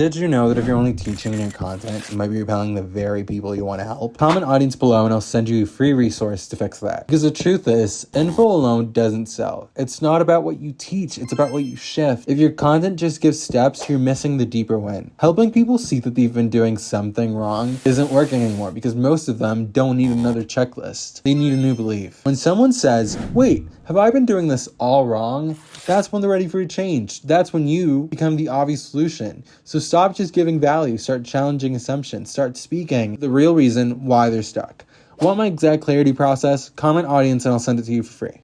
Did you know that if you're only teaching your content, you might be repelling the very people you want to help? Comment audience below and I'll send you a free resource to fix that. Because the truth is, info alone doesn't sell. It's not about what you teach, it's about what you shift. If your content just gives steps, you're missing the deeper win. Helping people see that they've been doing something wrong isn't working anymore because most of them don't need another checklist. They need a new belief. When someone says, wait, have I been doing this all wrong? That's when they're ready for a change. That's when you become the obvious solution. So stop just giving value, start challenging assumptions, start speaking the real reason why they're stuck. Want my exact clarity process? Comment audience and I'll send it to you for free.